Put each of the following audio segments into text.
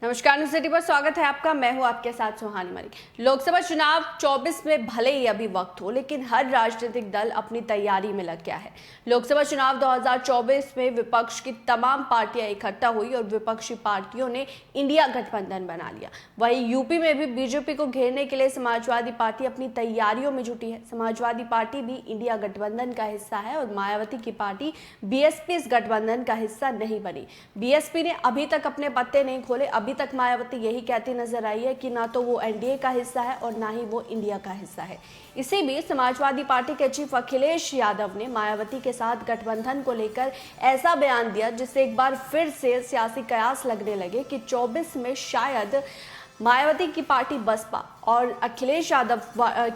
नमस्कार, news city पर स्वागत है आपका। मैं हूं आपके साथ सुहानी मलिक। लोकसभा चुनाव 24 में भले ही अभी वक्त हो, लेकिन हर राजनीतिक दल अपनी तैयारी में लग गया है। लोकसभा चुनाव 2024 में विपक्ष की तमाम पार्टियां इकट्ठा हुई और विपक्षी पार्टियों ने इंडिया गठबंधन बना लिया। वहीं यूपी में भी बीजेपी को घेरने के लिए समाजवादी पार्टी अपनी तैयारियों में जुटी है। समाजवादी पार्टी भी इंडिया गठबंधन का हिस्सा है और मायावती की पार्टी बीएसपी इस गठबंधन का हिस्सा नहीं बनी। बीएसपी ने अभी तक अपने पत्ते नहीं खोले। अभी तक मायावती यही कहती नजर आई है कि ना तो वो एनडीए का हिस्सा है और ना ही वो इंडिया का हिस्सा है। इसी बीच समाजवादी पार्टी के चीफ अखिलेश यादव ने मायावती के साथ गठबंधन को लेकर ऐसा बयान दिया जिससे एक बार फिर से सियासी कयास लगने लगे कि 24 में शायद मायावती की पार्टी बसपा और अखिलेश यादव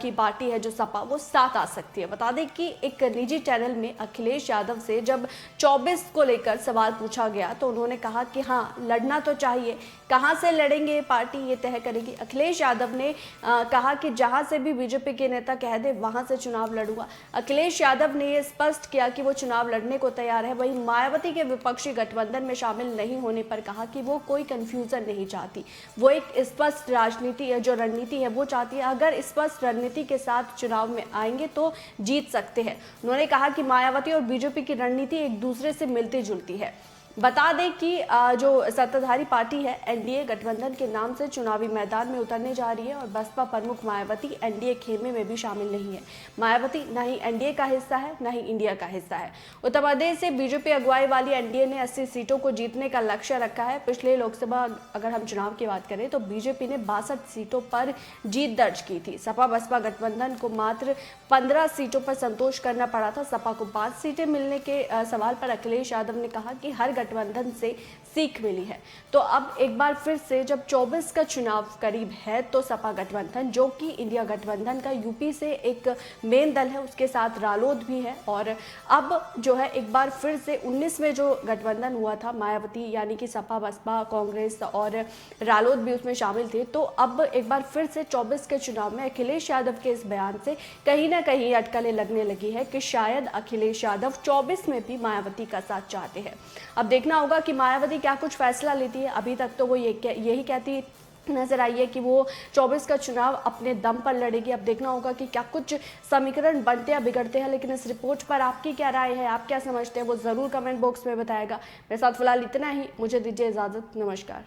की पार्टी है जो सपा, वो साथ आ सकती है। बता दें कि एक निजी चैनल में अखिलेश यादव से जब 24 को लेकर सवाल पूछा गया तो उन्होंने कहा कि हाँ, लड़ना तो चाहिए, कहां से लड़ेंगे ये पार्टी ये तय करेगी। अखिलेश यादव ने कहा कि जहां से भी बीजेपी के नेता कह दे वहां से चुनाव लड़ूंगा। अखिलेश यादव ने ये स्पष्ट किया कि वो चुनाव लड़ने को तैयार है। वहीं मायावती के विपक्षी गठबंधन में शामिल नहीं होने पर कहा कि वो कोई कंफ्यूजन नहीं चाहती, वो एक स्पष्ट राजनीति है, जो रणनीति है वो चाहती है। अगर स्पष्ट रणनीति के साथ चुनाव में आएंगे तो जीत सकते हैं। उन्होंने कहा कि मायावती और बीजेपी की रणनीति एक दूसरे से मिलती जुलती है। बता दें कि जो सत्ताधारी पार्टी है एनडीए गठबंधन के नाम से चुनावी मैदान में उतरने जा रही है और बसपा प्रमुख मायावती एनडीए खेमे में भी शामिल नहीं है। मायावती ना ही एनडीए का हिस्सा है ना ही इंडिया का हिस्सा है। उत्तर प्रदेश से बीजेपी अगुवाई वाली एनडीए ने 80 सीटों को जीतने का लक्ष्य रखा है। पिछले लोकसभा अगर हम चुनाव की बात करें तो बीजेपी ने 62 सीटों पर जीत दर्ज की थी। सपा बसपा गठबंधन को मात्र 15 सीटों पर संतोष करना पड़ा था। सपा को 5 सीटें मिलने के सवाल पर अखिलेश यादव ने कहा कि हर गठबंधन से सीख मिली है। तो अब एक बार फिर से जब 24 का चुनाव करीब है तो सपा गठबंधन, जो कि इंडिया गठबंधन का यूपी से एक मेन दल है, उसके साथ रालोद भी है और अब जो है एक बार फिर से 19 में जो गठबंधन हुआ था मायावती यानी कि सपा बसपा कांग्रेस और रालोद भी उसमें शामिल थे, तो अब एक बार फिर से 24 के चुनाव में अखिलेश यादव के इस बयान से कहीं ना कहीं अटकलें लगने लगी है कि शायद अखिलेश यादव 24 में भी मायावती का साथ चाहते हैं। अब देखना होगा कि मायावती क्या कुछ फैसला लेती है। अभी तक तो वो यही कहती नजर आई है कि वो 24 का चुनाव अपने दम पर लड़ेगी। अब देखना होगा कि क्या कुछ समीकरण बनते या बिगड़ते हैं। लेकिन इस रिपोर्ट पर आपकी क्या राय है, आप क्या समझते हैं, वो जरूर कमेंट बॉक्स में बताएगा। मेरे साथ फिलहाल इतना ही, मुझे दीजिए इजाजत। नमस्कार।